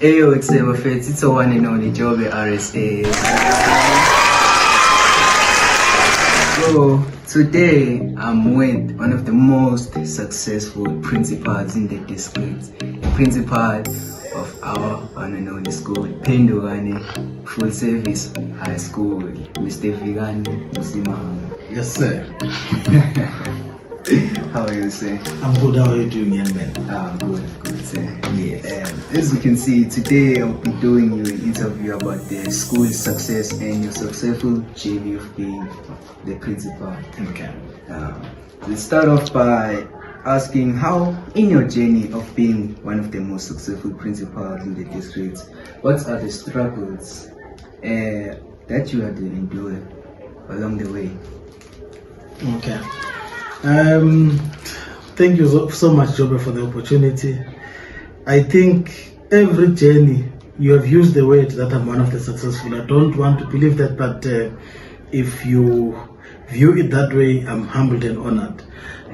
Yo, it's F.S.H.S. It's a one and only job at RSA. So today I'm with one of the most successful principals in the district, the principal of our one and only school, Phendukani Full Service High School, Mr. F.S.H.S. Musimanga. Yes, sir. How are you, sir? I'm good. How are you doing, young man? Good, sir. Yes. As you can see, today I'll be doing you an interview about the school success and your successful journey of being the principal. Okay. Let's start off by asking how, in your journey of being one of the most successful principals in the district, what are the struggles that you had to endure along the way? Okay. Thank you so much, Jobe, for the opportunity. I think every journey you have used the word that I'm one of the successful. I don't want to believe that, but if you view it that way, I'm humbled and honored.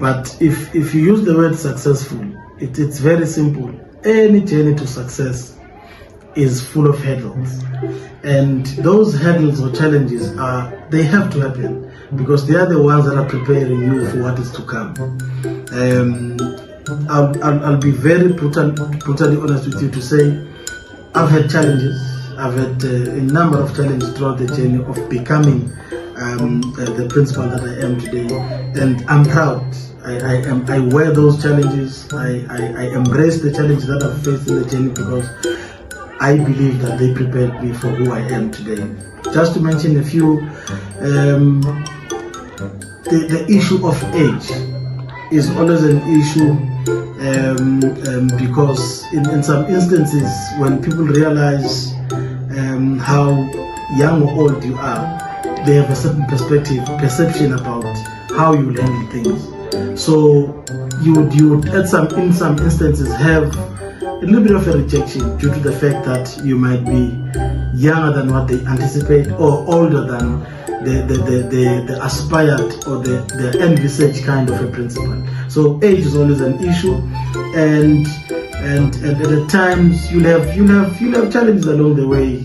But if you use the word successful, it's very simple. Any journey to success is full of hurdles, and those hurdles or challenges they have to happen because they are the ones that are preparing you for what is to come. I'll be very brutally honest with you to say I've had challenges. I've had a number of challenges throughout the journey of becoming the principal that I am today, and I'm proud. I wear those challenges. I embrace the challenges that I've faced in the journey because I believe that they prepared me for who I am today. Just to mention a few, the issue of age is always an issue because in some instances when people realize how young or old you are, they have a certain perception about how you handle things. So you would in some instances have a little bit of a rejection due to the fact that you might be younger than what they anticipate or older than the aspired or the envisaged kind of a principal. So age is always an issue, and at times you'll have challenges along the way.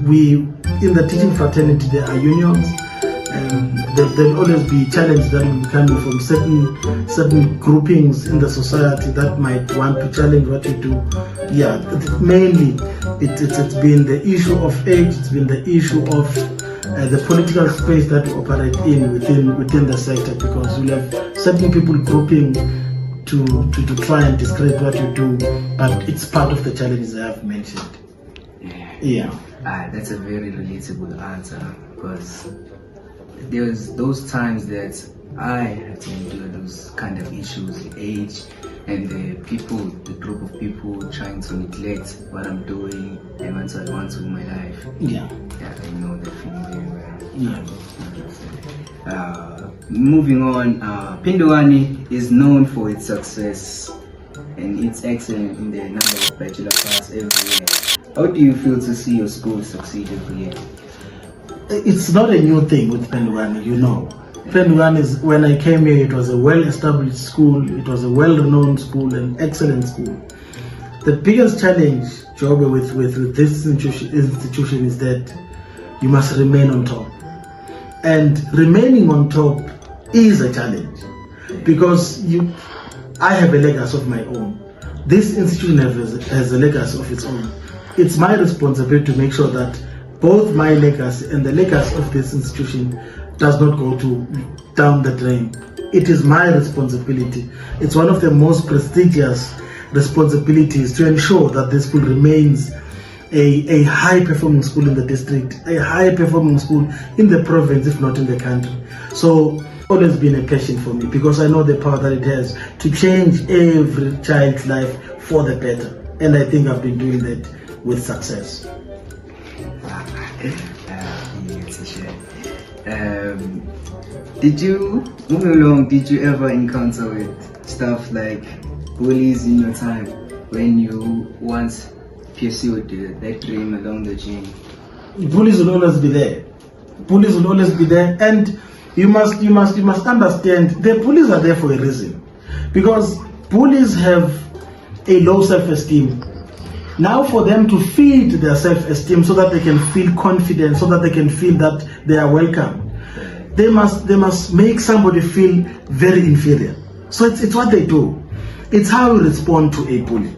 We in the teaching fraternity there are unions. There'll always be challenges that will be coming from certain groupings in the society that might want to challenge what you do. Yeah, mainly it's been the issue of age. It's been the issue of the political space that we operate within the sector, because you have certain people grouping to try and discredit what you do, but it's part of the challenges I have mentioned. Yeah. That's a very relatable answer, because there's those times that I had to endure those kind of issues, age, and the group of people trying to neglect what I'm doing and what I want to in my life. Yeah, I know that feeling very well. Yeah. Moving on, Phendukani is known for its success and it's excellent in the number of bachelor class every year. How do you feel to see your school succeed every year? It's not a new thing with Phendukani, you know. Phendukani is, when I came here, it was a well-established school, it was a well-renowned school, an excellent school. The biggest challenge, Jobe, with this institution is that you must remain on top. And remaining on top is a challenge because I have a legacy of my own. This institution has a legacy of its own. It's my responsibility to make sure that both my legacy and the legacy of this institution does not go down the drain. It is my responsibility. It's one of the most prestigious responsibilities to ensure that this school remains a high-performing school in the district, a high-performing school in the province, if not in the country. So, always been a passion for me because I know the power that it has to change every child's life for the better. And I think I've been doing that with success. Did you ever encounter with stuff like bullies in your time when you once pursued that dream along the journey? Bullies will always be there. Bullies will always be there, and you must understand the bullies are there for a reason, because bullies have a low self-esteem. Now for them to feed their self-esteem so that they can feel confident, so that they can feel that they are welcome, they must make somebody feel very inferior. So it's what they do. It's how we respond to a bully.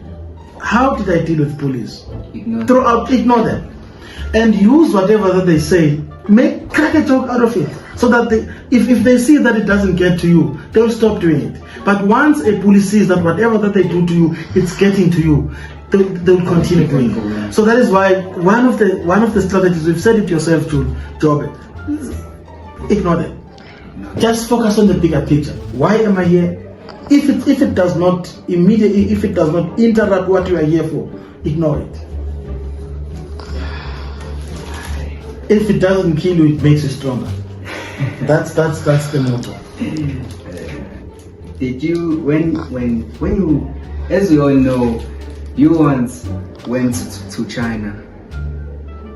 How did I deal with bullies? Ignore them. And use whatever that they say, crack a joke out of it. So that if they see that it doesn't get to you, they'll stop doing it. But once a bully sees that whatever that they do to you, it's getting to you, they'll continue doing it. So that is why one of the strategies, we've said it yourself to Job, ignore them. Just focus on the bigger picture. Why am I here? If it does not interrupt what you are here for, ignore it. If it doesn't kill you, it makes you stronger. That's the motto. Did you when you, as we all know, you once went to China?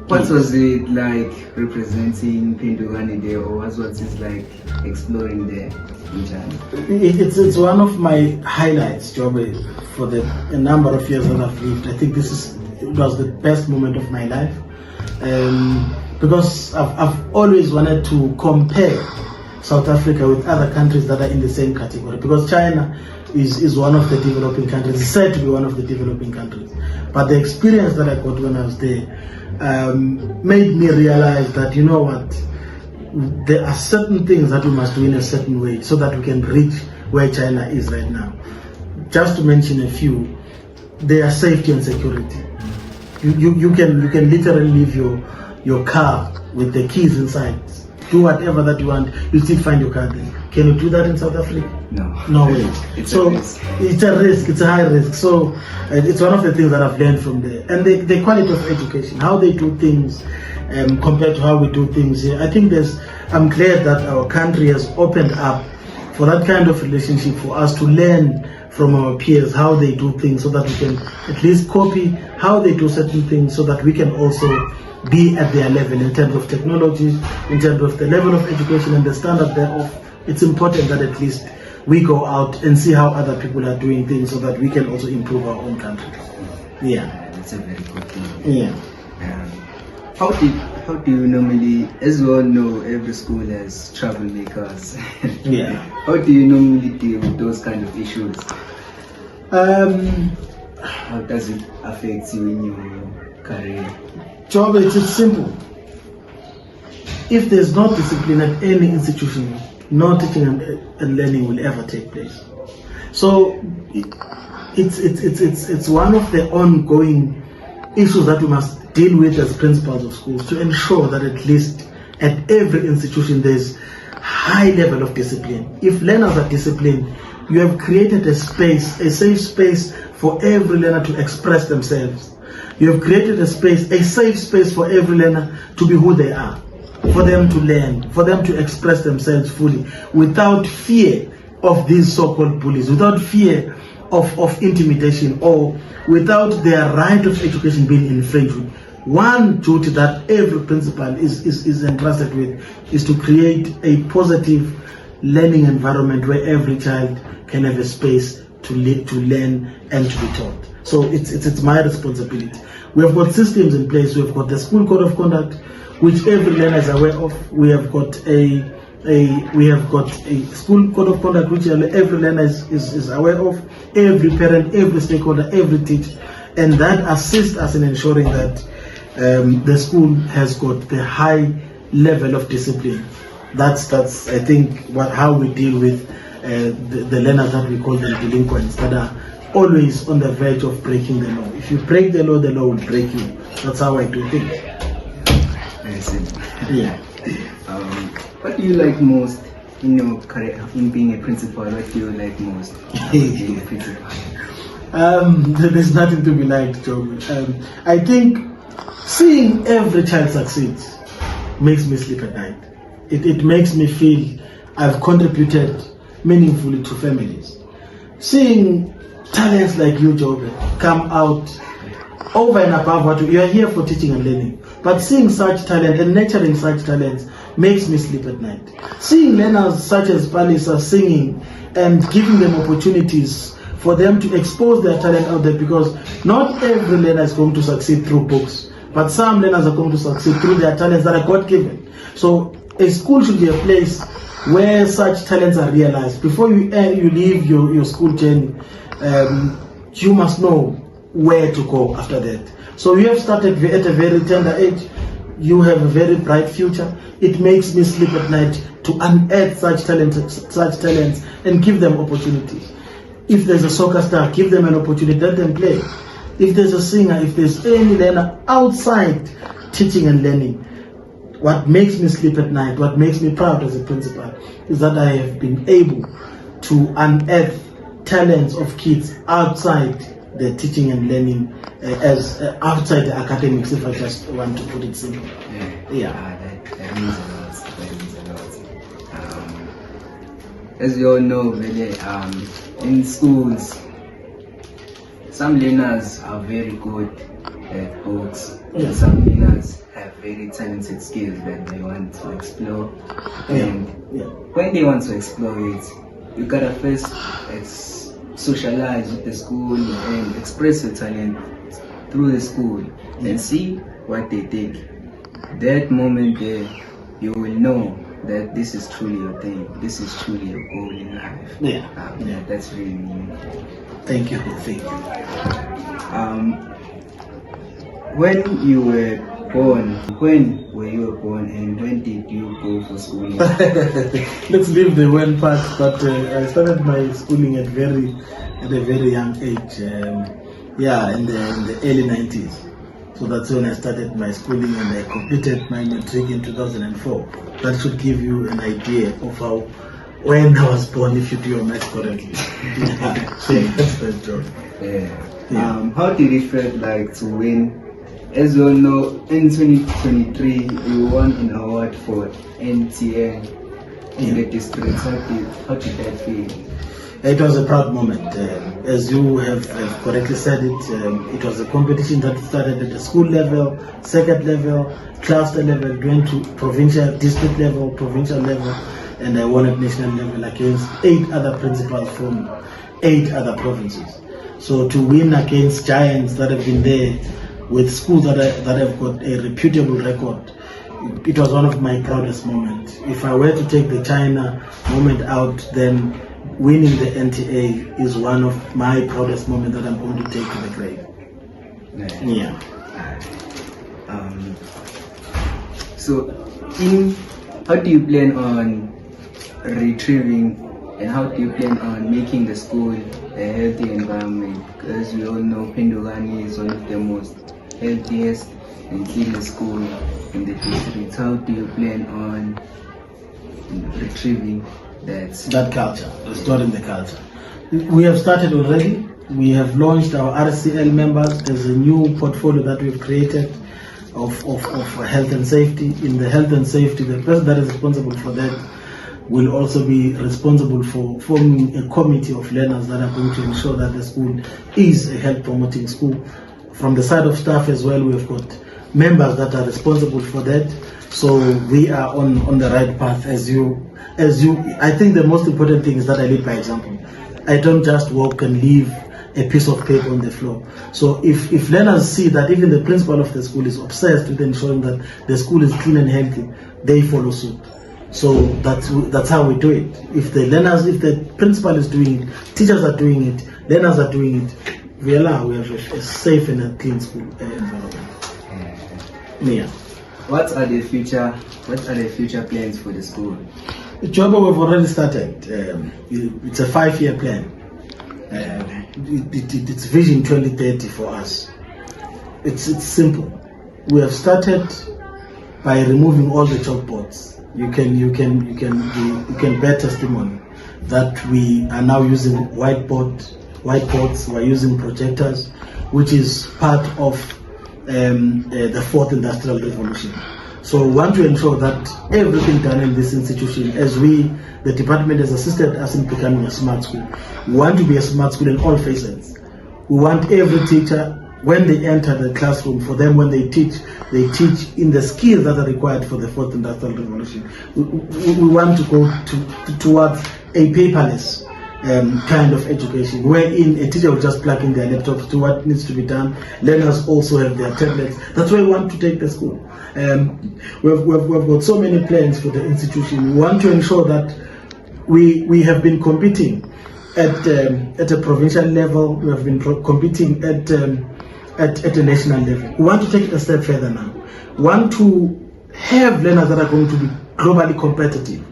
What was it like representing Phendukani there, or what was it like exploring there in China? It's one of my highlights, Joby, for a number of years that I've lived. I think it was the best moment of my life, because I've always wanted to compare South Africa with other countries that are in the same category, because China is one of the developing countries, it's said to be one of the developing countries. But the experience that I got when I was there made me realize that, you know what, there are certain things that we must do in a certain way so that we can reach where China is right now. Just to mention a few, there are safety and security. You can literally leave your car with the keys inside. Do whatever that you want, you still find your car there. Can you do that in South Africa? No way. It's a risk. It's a high risk. So it's one of the things that I've learned from there. And the quality of education, how they do things compared to how we do things here. I think I'm glad that our country has opened up for that kind of relationship, for us to learn from our peers how they do things, so that we can at least copy how they do certain things, so that we can also be at their level in terms of technology, in terms of the level of education and the standard thereof. It's important that at least we go out and see how other people are doing things, so that we can also improve our own country. Yeah. That's a very good thing. Yeah. How do you normally, as we all know, every school has troublemakers. Yeah. How do you normally deal with those kind of issues? How does it affect you in your career? Job, it's simple. If there's no discipline at any institution, no teaching and learning will ever take place. So it's one of the ongoing issues that we must deal with as principals of schools, to ensure that at least at every institution there's high level of discipline. If learners are disciplined, you have created a safe space for every learner to express themselves. You have created a safe space for every learner to be who they are, for them to learn, for them to express themselves fully, without fear of these so-called bullies, without fear of intimidation, or without their right of education being infringed. One duty that every principal is entrusted with is to create a positive learning environment where every child can have a space to learn and to be taught. So it's my responsibility. We have got systems in place. We have got the school code of conduct, which every learner is aware of. We have got a school code of conduct which every learner is aware of. Every parent, every stakeholder, every teacher, and that assists us in ensuring that the school has got the high level of discipline. That's I think how we deal with the learners that we call them delinquents, that are always on the verge of breaking the law. If you break the law will break you. That's how I do things. Very simple. Yeah. What do you like most in your career, in being a principal? What do you like most about being a principal? There's nothing to be liked, Joe. I think seeing every child succeed makes me sleep at night. It makes me feel I've contributed meaningfully to families. Seeing talents like you, Joe, come out over and above what you are here for, teaching and learning. But seeing such talent and nurturing such talents makes me sleep at night. Seeing learners such as Palisa singing and giving them opportunities for them to expose their talent out there, because not every learner is going to succeed through books, but some learners are going to succeed through their talents that are God-given. So a school should be a place where such talents are realized. Before you leave your school journey, you must know where to go after that. So you have started at a very tender age. You have a very bright future. It makes me sleep at night to unearth such talents and give them opportunities. If there's a soccer star, give them an opportunity, let them play. If there's a singer, if there's any learner outside teaching and learning, what makes me sleep at night, what makes me proud as a principal, is that I have been able to unearth talents of kids outside the teaching and learning, outside the academics, if I just want to put it simply. That means a lot. That means a lot. As you all know, really, in schools, some learners are very good at books, and some learners have very talented skills that they want to explore. And when they want to explore it, you gotta first socialize with the school and express your talent through the school and see what they think. That moment there, you will know that this is truly your thing. This is truly your goal in life. That's really meaningful. Thank you. When you were born, and when did you go for schooling? Let's leave the when part, but I started my schooling at a very young age. In the early 90s. So that's when I started my schooling, and I completed my matric in 2004. That should give you an idea of when I was born, if you do your math correctly. How did it feel like to win? As you all know, in 2023, you won an award for NTN in the district. How did that feel? It was a proud moment. As you have correctly said it was a competition that started at the school level, second level, cluster level, went to provincial, district level, provincial level, and I won at national level against 8 other principals from 8 other provinces. So to win against giants that have been there, with schools that have got a reputable record, it was one of my proudest moments. If I were to take the China moment out, then winning the NTA is one of my proudest moments that I'm going to take to the grave. So, how do you plan on retrieving, and how do you plan on making the school a healthy environment? Because we all know Phendukani is one of the most healthiest and cleanest school in the district. How do you plan on retrieving that culture, restoring the culture? We have started already. We have launched our RCL members. There's a new portfolio that we've created of health and safety. In the health and safety, the person that is responsible for that will also be responsible for forming a committee of learners that are going to ensure that the school is a health promoting school. From the side of staff as well, we've got members that are responsible for that. So we are on the right path. I think the most important thing is that I lead by example. I don't just walk and leave a piece of paper on the floor. So if learners see that even the principal of the school is obsessed with ensuring that the school is clean and healthy, they follow suit. So that's how we do it. If the principal is doing it, teachers are doing it, learners are doing it, we have a safe and a clean school environment. What are the future plans for the school? Jobo, we've already started. It's a 5-year plan. It's Vision 2030 for us. It's simple. We have started by removing all the chalkboards. You can bear testimony that we are now using whiteboards. We're using projectors, which is part of the 4th Industrial Revolution. So we want to ensure that everything done in this institution, the department has assisted us in becoming a smart school. We want to be a smart school in all facets. We want every teacher, when they enter the classroom, for them when they teach in the skills that are required for the 4th Industrial Revolution. We want to go towards a paperless kind of education, wherein a teacher will just plug in their laptops to what needs to be done. Learners also have their tablets. That's why we want to take the school. We've got so many plans for the institution. We want to ensure that we have been competing at a provincial level. We have been competing at a national level. We want to take it a step further now. We want to have learners that are going to be globally competitive.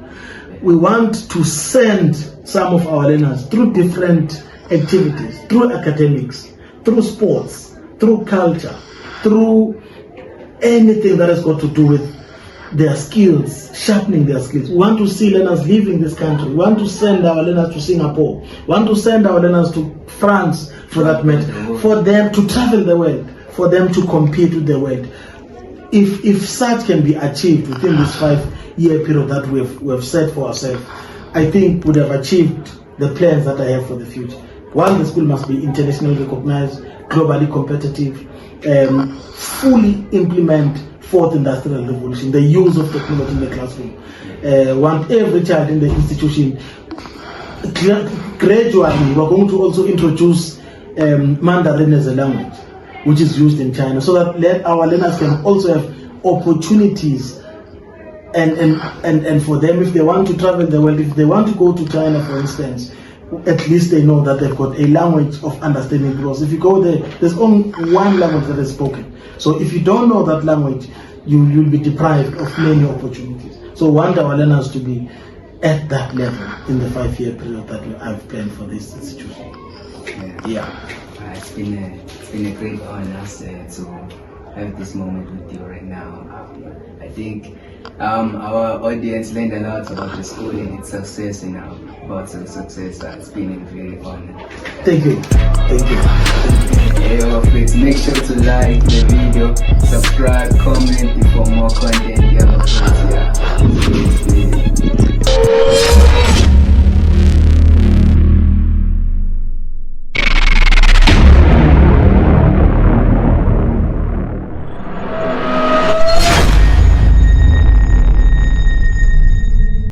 We want to send some of our learners through different activities, through academics, through sports, through culture, through anything that has got to do with their skills, sharpening their skills. We want to see learners leaving this country. We want to send our learners to Singapore. We want to send our learners to France, for that matter, for them to travel the world, for them to compete with the world. If such can be achieved within this 5-year period that we've set for ourselves, I think we'd have achieved the plans that I have for the future. One, the school must be internationally recognized, globally competitive, fully implement fourth industrial revolution, the use of technology in the classroom. Want every child in the institution, gradually we're going to also introduce Mandarin as a language, which is used in China, so that our learners can also have opportunities and for them, if they want to travel the world, if they want to go to China, for instance, at least they know that they've got a language of understanding. Because if you go there, there's only one language that is spoken. So if you don't know that language, you'll be deprived of many opportunities. So we want our learners to be at that level in the 5-year period that I've planned for this institution. Yeah. It's been a great honor to have this moment with you right now. I think our audience learned a lot about the school and its success and about its success. It's been a very honor. Thank you. Thank you. Hey, please make sure to like the video, subscribe, comment for more content. Yeah.